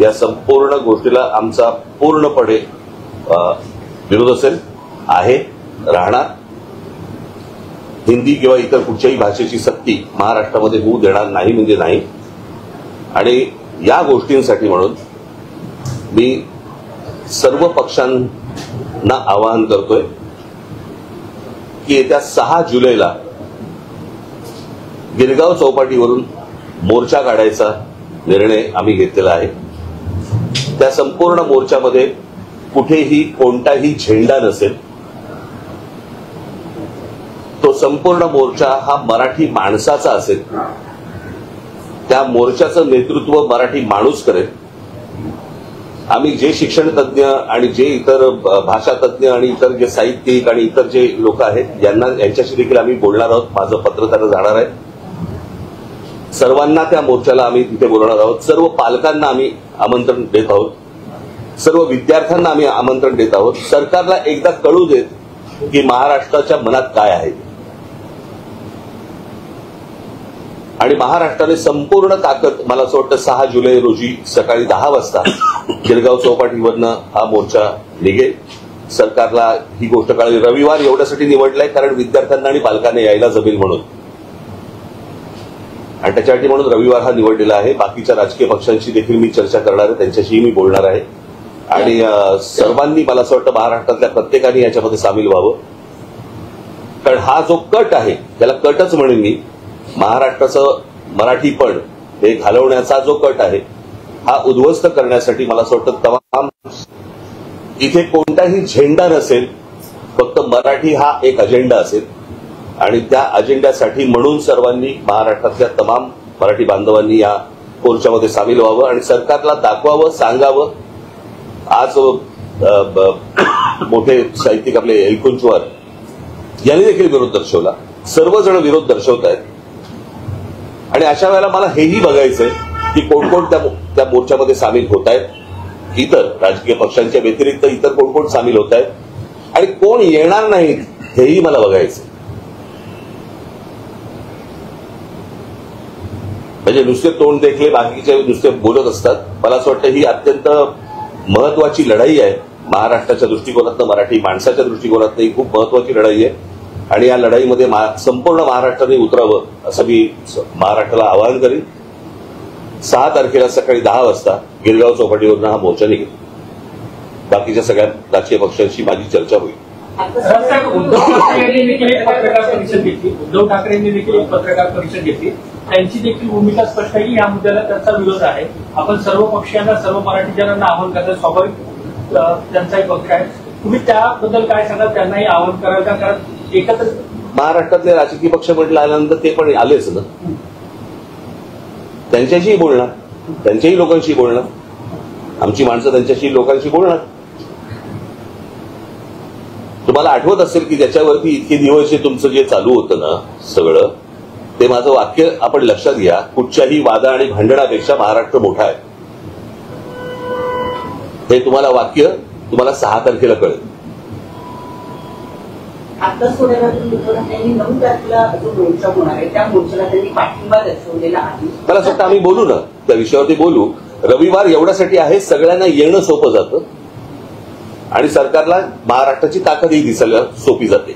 या संपूर्ण गोष्टीला आमचा पूर्णपणे विरोध असेल, आहे, राहणार. हिंदी किंवा इतर कुठच्याही भाषेची सक्ती महाराष्ट्रामध्ये होऊ देणार नाही म्हणजे नाही. आणि या गोष्टींसाठी म्हणून मी सर्व पक्षांना आवाहन करतोय की येत्या 6 जुलैला गिरगाव चौपाटीवरून मोर्चा काढायचा निर्णय आम्ही घेतलेला आहे. त्या संपूर्ण मोर्चामध्ये कुठेही कोणताही झेंडा नसेल. तो संपूर्ण मोर्चा हा मराठी माणसाचा असेल. त्या मोर्चाचं नेतृत्व मराठी माणूस करेल. आम्ही जे शिक्षण तज्ज्ञ आणि जे इतर भाषा तज्ज्ञ आणि इतर जे साहित्यिक आणि इतर जे लोक आहेत यांच्याशी देखील आम्ही बोलणार आहोत. माझं पत्र त्यांना जाणार आहे. सर्वांना त्या मोर्चाला आम्ही तिथे बोलवणार आहोत. सर्व पालकांना आम्ही आमंत्रण देत आहोत. सर्व विद्यार्थ्यांना आम्ही आमंत्रण देत आहोत. सरकारला एकदा कळू देत की महाराष्ट्राच्या मनात काय आहे. आणि महाराष्ट्राने संपूर्ण ताकद, मला असं वाटतं 6 जुलै रोजी सकाळी 10 वाजता गिरगाव चौपाटीवरनं हा मोर्चा निघेल. सरकारला ही गोष्ट कळली. रविवार एवढ्यासाठी निवडलाय कारण विद्यार्थ्यांना आणि पालकांना यायला जमेल म्हणून, आणि त्याच्यासाठी म्हणून रविवार हा निवडलेला आहे. बाकीच्या राजकीय पक्षांशी देखील मी चर्चा करणार आहे, त्यांच्याशीही मी बोलणार आहे. आणि सर्वांनी, मला असं वाटतं महाराष्ट्रातल्या प्रत्येकाने याच्यामध्ये सामील व्हावं. कारण हा जो कट आहे त्याला कटच म्हणेन मी. महाराष्ट्राचं मराठीपण हे घालवण्याचा जो कट आहे हा उद्ध्वस्त करण्यासाठी मला असं वाटतं तमाम इथे कोणताही झेंडा नसेल, फक्त मराठी हा एक अजेंडा असेल. आणि त्या अजेंड्यासाठी म्हणून सर्वांनी, महाराष्ट्रातल्या तमाम मराठी बांधवांनी या मोर्चामध्ये सामील व्हावं आणि सरकारला दाखवावं, सांगावं. आज मोठे साहित्यिक आपले एलकुंचवार यांनी देखील विरोध दर्शवला. सर्वजण विरोध दर्शवत आहेत. आणि अशा वेळेला मला हेही बघायचंय की कोण कोण त्या मोर्चामध्ये सामील होत आहेत. इतर राजकीय पक्षांच्या व्यतिरिक्त इतर कोण कोण सामील होत आहेत आणि कोण येणार नाहीत हेही मला बघायचंय. म्हणजे नुसते तोंड देखले बाकीचे नुसते बोलत असतात. मला असं वाटतं ही अत्यंत महत्वाची लढाई आहे. महाराष्ट्राच्या दृष्टिकोनातनं, मराठी माणसाच्या दृष्टिकोनातनं ही खूप महत्वाची लढाई आहे. आणि या लढाईमध्ये संपूर्ण महाराष्ट्राने उतरावं असं मी महाराष्ट्राला आवाहन करीन. 6 तारखेला सकाळी 10 वाजता गिरगाव चौपाटीवरून हा मोर्चा निघेल. बाकीच्या सगळ्या राजकीय पक्षांशी माझी चर्चा होईल. उद्धव ठाकरेंनी देखील एक पत्रकार परिषद घेतली. त्यांची देखील भूमिका स्पष्ट आहे की या मुद्द्याला त्यांचा विरोध आहे. आपण सर्व पक्षांना, सर्व मराठी जनांना आवाहन करतात. स्वाभाविक त्यांचाही पक्ष आहे. तुम्ही त्याबद्दल काय सांगाल? त्यांनाही आवाहन कराल का? कारण एकत्र महाराष्ट्रातले राजकीय पक्ष म्हटलं आल्यानंतर ते पण आलेच ना. त्यांच्याशीही बोलणार, त्यांच्याही लोकांशी बोलणार. आमची माणसं त्यांच्याशी लोकांशी बोलणार. तुम्हाला आठवत असेल की त्याच्यावरती इतके दिवस जे तुमचं जे चालू होतं ना सगळं, ते माझं वाक्य आपण लक्षात घ्या. कुठच्याही वादा आणि भांडणापेक्षा महाराष्ट्र मोठा आहे. हे तुम्हाला वाक्य तुम्हाला 6 तारखेला कळेल. आता सोडण्यातून उद्धव ठाकरेंनी 9 तारखेला जो मोर्चा होणार आहे त्या मोर्चाला त्यांनी पाठिंबा दर्शवलेला आहे. मला असं वाटतं आम्ही बोलू ना, त्या विषयावरती बोलू. रविवार एवढ्यासाठी आहे सगळ्यांना येणं सोपं जातं आणि सरकारला महाराष्ट्राची ताकदही दिसायला सोपी जाते.